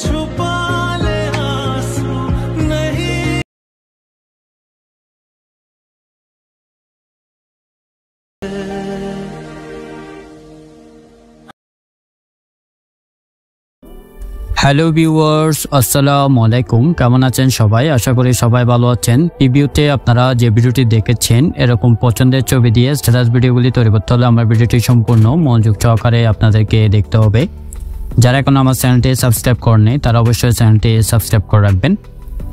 छुपा ले आंसू नहीं। হ্যালো ভিউয়ার্স, আসসালামু আলাইকুম। কেমন আছেন সবাই? আশা করি সবাই ভালো আছেন। প্রিভিউতে আপনারা যে ভিডিওটি দেখেছেন এরকম পছন্দের ছবি দিয়ে স্ট্যাটাস ভিডিওগুলি তৈরি করতে হলে আমার ভিডিওটি সম্পূর্ণ মনোযোগ সহকারে আপনাদেরকে দেখতে হবে। যারা এখন আমার চ্যানেলটি সাবস্ক্রাইব করেনি তারা অবশ্যই চ্যানেলটি সাবস্ক্রাইব করে রাখবেন।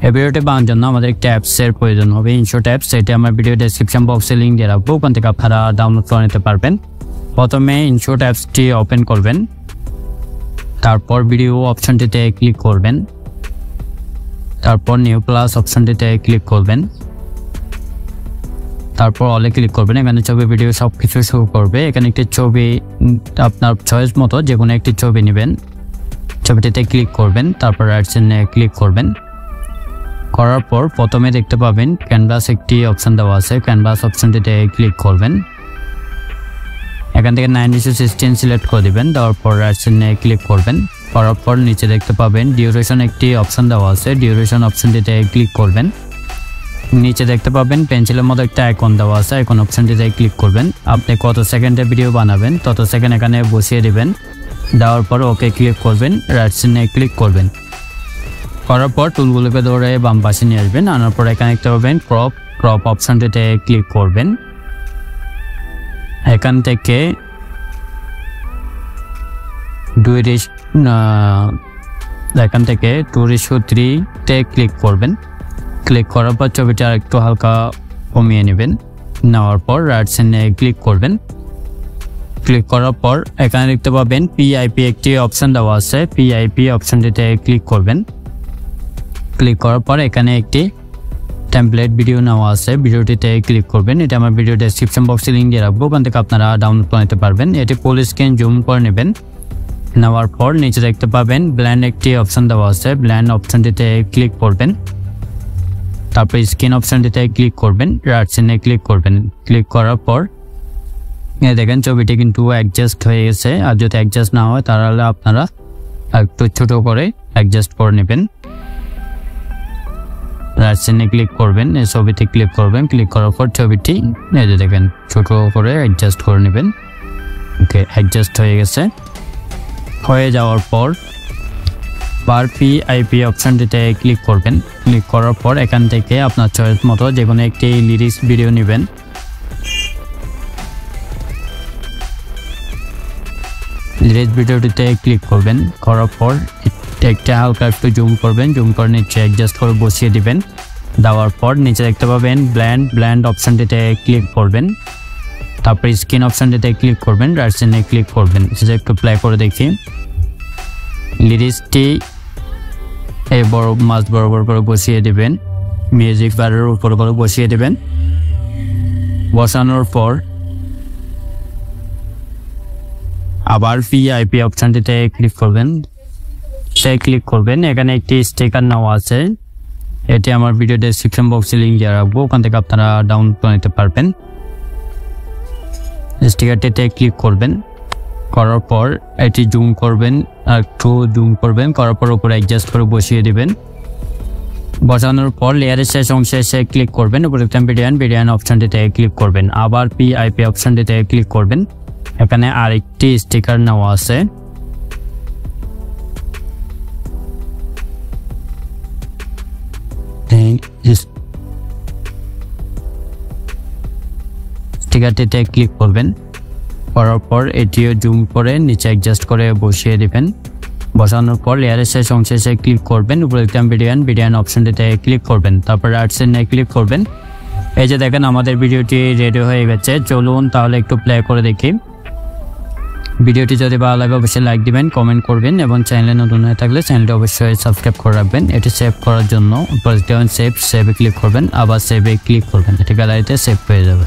এই ভিডিওটি বানানোর জন্য আমাদের একটি অ্যাপসের প্রয়োজন হবে, ইনশট অ্যাপস। এটি আমার ভিডিও ডেসক্রিপশন বক্সে লিঙ্ক দিয়ে রাখবো, ওখান থেকে আপনারা ডাউনলোড করে নিতে পারবেন। প্রথমে ইনশট অ্যাপসটি ওপেন করবেন, তারপর ভিডিও অপশনটিতে ক্লিক করবেন, তারপর নিউ প্লাস অপশনটিতে ক্লিক করবেন, তারপর অলে ক্লিক করবেন। এখানে ছবি ভিডিও সব কিছু শো করবে। এখানে একটি ছবি আপনার চয়েস মতো যে কোনো একটি ছবি নেবেন, ছবিটিতে ক্লিক করবেন, তারপর রাইট সাইডে ক্লিক করবেন। করার পর প্রথমে দেখতে পাবেন ক্যানভাস একটি অপশন দেওয়া আছে, ক্যানভাস অপশনটিতে ক্লিক করবেন। এখান থেকে 9:16 সিলেক্ট করে দিবেন, দেওয়ার পর রাইট সাইডে ক্লিক করবেন। করার পর নিচে দেখতে পাবেন ডিউরেশন একটি অপশন দেওয়া আছে, ডিউরেশন অপশনটিতে ক্লিক করবেন। নিচে দেখতে পাবেন পেন্সিলের মতো একটা আইকন দেওয়া আছে, আইকন অপশনটিতে ক্লিক করবেন। আপনি কত সেকেন্ডের ভিডিও বানাবেন তত সেকেন্ড এখানে বসিয়ে দিবেন, দেওয়ার পর ওকে ক্লিক করবেন, রাইট সাইডে ক্লিক করবেন। করার পর টুলগুলোকে ধরে বাম পাশে নিয়ে আসবেন, আনার পর এখানে দেখতে পাবেন ক্রপ অপশনটিতে ক্লিক করবেন। এখান থেকে 2:3 ক্লিক করবেন। ক্লিক করার পর ছবিটা আর একটু হালকা কমিয়ে নেবেন, নেওয়ার পর রাইট সাইডে ক্লিক করবেন। ক্লিক করার পর এখানে দেখতে পাবেন পিআইপি একটি অপশন দেওয়া আছে, পিআইপি অপশনটিতে ক্লিক করবেন। ক্লিক করার পর এখানে একটি টেমপ্লেট ভিডিও নেওয়া আছে, ভিডিওটিতে ক্লিক করবেন। এটা আমার ভিডিও ডেসক্রিপশন বক্সে লিঙ্ক দিয়ে রাখবো, ওখান থেকে আপনারা ডাউনলোড করে নিতে পারবেন। এটি ফুল স্ক্রিন জুম করে নেবেন, নেওয়ার পর নিচে দেখতে পাবেন ব্ল্যান্ড একটি অপশন দেওয়া আছে, ব্ল্যান্ড অপশনটিতে ক্লিক করবেন। তারপর স্ক্রিন অপশনটিতে ক্লিক করবেন, রাইট সাইডে ক্লিক করবেন। ক্লিক করার পর দেখেন ছবিটি কিন্তু অ্যাডজাস্ট হয়ে গেছে। আর যদি অ্যাডজাস্ট না হয় তাহলে আপনারা একটু ছোট করে অ্যাডজাস্ট করে নেবেন। রাইট সাইডে ক্লিক করবেন, এই ছবিতে ক্লিক করবেন। ক্লিক করার পর ছবিটি এই যে দেখেন ছোট করে অ্যাডজাস্ট করে নেবেন। ওকে, অ্যাডজাস্ট হয়ে গেছে। হয়ে যাওয়ার পর পিআইপি অপশনটিতে ক্লিক করবেন। ক্লিক করার পর এখান থেকে আপনার চয়েস মতো যে কোনো একটি লিরিক্স ভিডিও নেবেন। লিরিক্স ভিডিওটিতে ক্লিক করবেন। করার পর একটা হালকা একটু জুম করবেন, জুম করে নিচে অ্যাডজাস্ট করে বসিয়ে দিবেন। দেওয়ার পর নিচে দেখতে পাবেন ব্ল্যান্ড অপশনটিতে ক্লিক করবেন। তারপর স্ক্রিন অপশনটিতে ক্লিক করবেন, রাইট সাইডে ক্লিক করবেন। সেটা একটু প্লে করে দেখি। লিরিক্সটি এই মাছ বরাবর করে বসিয়ে দিবেন, মিউজিক বারের উপর করে বসিয়ে দিবেন। বসানোর পর আবার পিআইপি অপশনটিতে ক্লিক করবেন, ক্লিক করবেন। এখানে একটি স্টিকার নেওয়া আছে, এটি আমার ভিডিও ডেসক্রিপশন বক্সে লিঙ্ক দিয়ে রাখবো, ওখান থেকে আপনারা ডাউনলোড করে নিতে পারবেন। স্টিকারটিতে ক্লিক করবেন, করার পর এটি জুম করবেন, আর একটু জুম করবেন। করার পর উপরে অ্যাডজাস্ট করে বসিয়ে দিবেন। বসানোর পর লেয়ারের শেষ অংশে এসে ক্লিক করবেন, উপরে বিডিয়ান অপশনটিতে ক্লিক করবেন। আবার পিআইপি অপশনটিতে ক্লিক করবেন। এখানে আরেকটি স্টিকার নেওয়া আছে, স্টিকারটিতে ক্লিক করবেন। করার পর এটিও জুম করে নিচে অ্যাডজাস্ট করে বসিয়ে দিবেন। বসানোর পর লেয়ারের শেষ অংশে এসে ক্লিক করবেন, উপরে বিডিয়ান অপশনটিতে ক্লিক করবেন। তারপর রাইট সাইডে ক্লিক করবেন। এই যে দেখেন আমাদের ভিডিওটি রেডি হয়ে গেছে। চলুন তাহলে একটু প্লে করে দেখি। ভিডিওটি যদি ভালো লাগে অবশ্যই লাইক দিবেন, কমেন্ট করবেন এবং চ্যানেলে নতুন হয়ে থাকলে চ্যানেলটি অবশ্যই সাবস্ক্রাইব করে রাখবেন। এটি সেভ করার জন্য সেভে ক্লিক করবেন, আবার সেভে ক্লিক করবেন, এটি গ্যালারিতে সেভ হয়ে যাবে।